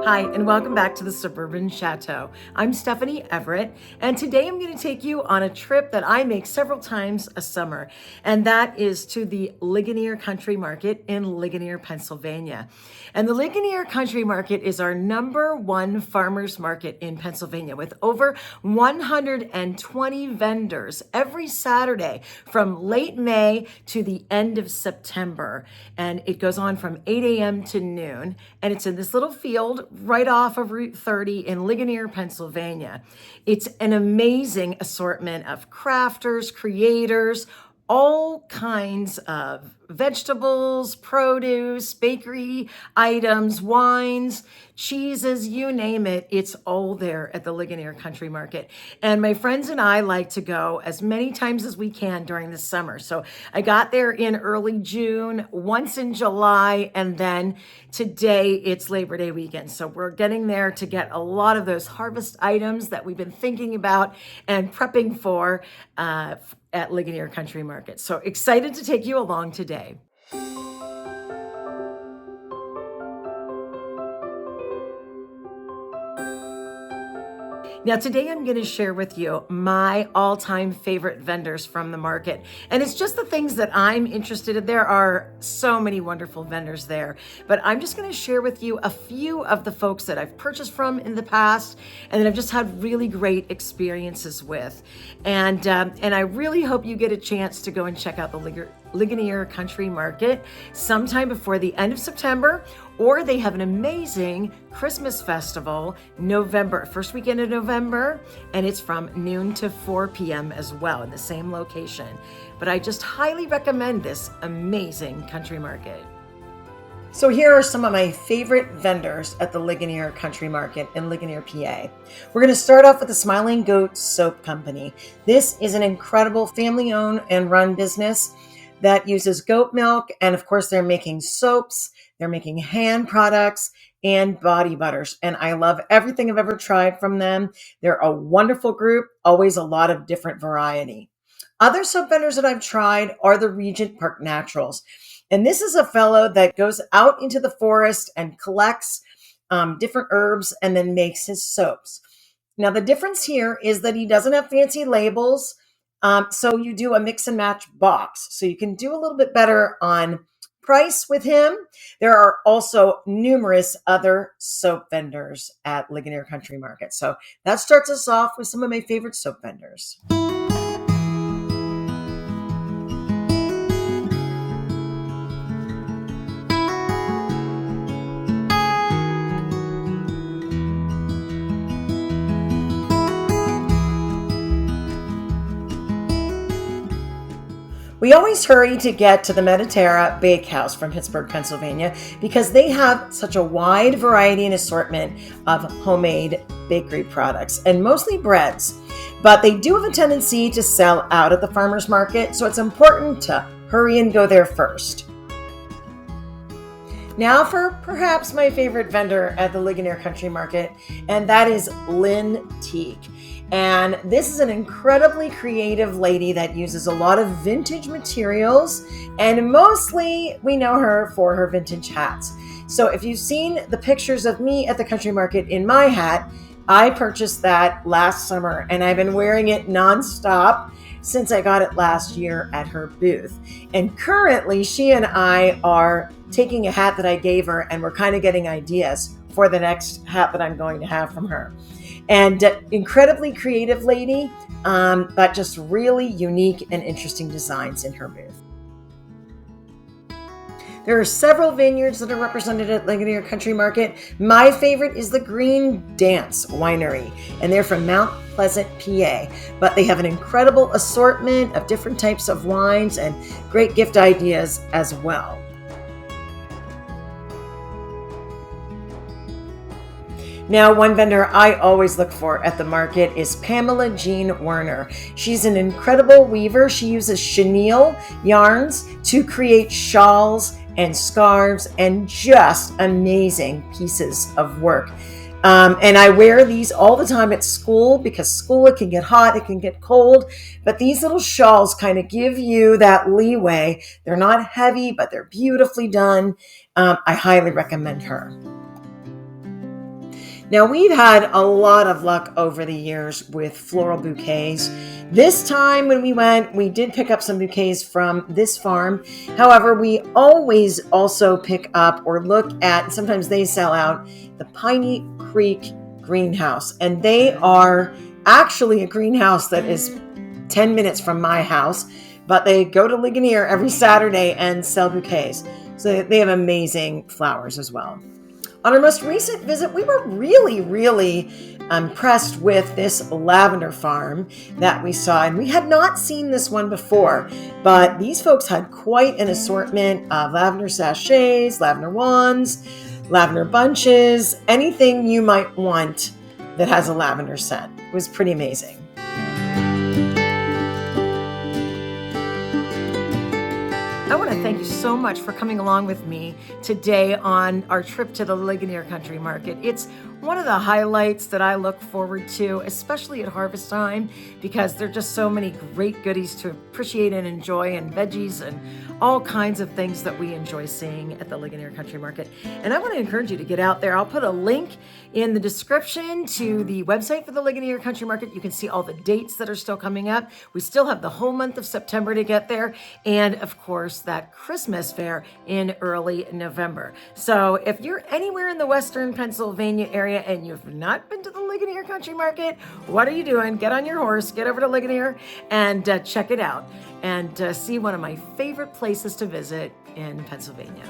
Hi, and welcome back to the Suburban Chateau. I'm Stephanie Everett, and today I'm going to take you on a trip that I make several times a summer, and that is to the Ligonier Country Market in Ligonier, Pennsylvania. And the Ligonier Country Market is our #1 farmers market in Pennsylvania with over 120 vendors every Saturday from late May to the end of September. And it goes on from 8 a.m. to noon, and it's in this little field right off of Route 30 in Ligonier, Pennsylvania. It's an amazing assortment of crafters, creators, all kinds of vegetables, produce, bakery items, wines, cheeses, you name it. It's all there at the Ligonier Country Market. And my friends and I like to go as many times as we can during the summer. So I got there in early June, once in July, and then today it's Labor Day weekend. So we're getting there to get a lot of those harvest items that we've been thinking about and prepping for at Ligonier Country Market. So excited to take you along today. Now, today I'm going to share with you my all-time favorite vendors from the market. And it's just the things that I'm interested in. There are so many wonderful vendors there, but I'm just going to share with you a few of the folks that I've purchased from in the past and that I've just had really great experiences with. And I really hope you get a chance to go and check out the Ligonier Country Market sometime before the end of September, or they have an amazing Christmas festival first weekend of November, and it's from noon to 4 p.m. as well in the same location. But I just highly recommend this amazing country market. So here are some of my favorite vendors at the Ligonier Country Market in Ligonier, PA. We're going to start off with the Smiling Goat Soap Company. This is an incredible family-owned and run business that uses goat milk, and of course they're making soaps, they're making hand products, and body butters. And I love everything I've ever tried from them. They're a wonderful group, always a lot of different variety. Other soap vendors that I've tried are the Regent Park Naturals. And this is a fellow that goes out into the forest and collects different herbs and then makes his soaps. Now, the difference here is that he doesn't have fancy labels. So you do a mix and match box. So you can do a little bit better on price with him. There are also numerous other soap vendors at Ligonier Country Market. So that starts us off with some of my favorite soap vendors. We always hurry to get to the Mediterra Bakehouse from Pittsburgh, Pennsylvania, because they have such a wide variety and assortment of homemade bakery products and mostly breads. But they do have a tendency to sell out at the farmers market, so it's important to hurry and go there first. Now for perhaps my favorite vendor at the Ligonier Country Market, and that is Lynn Teague. And this is an incredibly creative lady that uses a lot of vintage materials, and mostly we know her for her vintage hats. So if you've seen the pictures of me at the country market in my hat, I purchased that last summer and I've been wearing it nonstop since I got it last year at her booth. And currently she and I are taking a hat that I gave her, and we're kind of getting ideas for the next hat that I'm going to have from her. And incredibly creative lady, but just really unique and interesting designs in her booth. There are several vineyards that are represented at Ligonier Country Market. My favorite is the Green Dance Winery, and they're from Mount Pleasant, PA. But they have an incredible assortment of different types of wines and great gift ideas as well. Now, one vendor I always look for at the market is Pamela Jean Werner. She's an incredible weaver. She uses chenille yarns to create shawls and scarves and just amazing pieces of work. And I wear these all the time at school because school, it can get hot, it can get cold, but these little shawls kind of give you that leeway. They're not heavy, but they're beautifully done. I highly recommend her. Now, we've had a lot of luck over the years with floral bouquets. This time when we went, we did pick up some bouquets from this farm. However, we always also pick up or look at, sometimes they sell out, the Piney Creek Greenhouse. And they are actually a greenhouse that is 10 minutes from my house, but they go to Ligonier every Saturday and sell bouquets. So they have amazing flowers as well. On our most recent visit, we were really impressed with this lavender farm that we saw. And we had not seen this one before, but these folks had quite an assortment of lavender sachets, lavender wands, lavender bunches, anything you might want that has a lavender scent. It was pretty amazing. I want to thank you so much for coming along with me today on our trip to the Ligonier Country Market. It's one of the highlights that I look forward to, especially at harvest time, because there are just so many great goodies to appreciate and enjoy, and veggies and all kinds of things that we enjoy seeing at the Ligonier Country Market. And I want to encourage you to get out there. I'll put a link in the description to the website for the Ligonier Country Market. You can see all the dates that are still coming up. We still have the whole month of September to get there. And of course, that Christmas fair in early November. So if you're anywhere in the Western Pennsylvania area and you've not been to the Ligonier Country Market, what are you doing? Get on your horse, get over to Ligonier and check it out and see one of my favorite places to visit in Pennsylvania.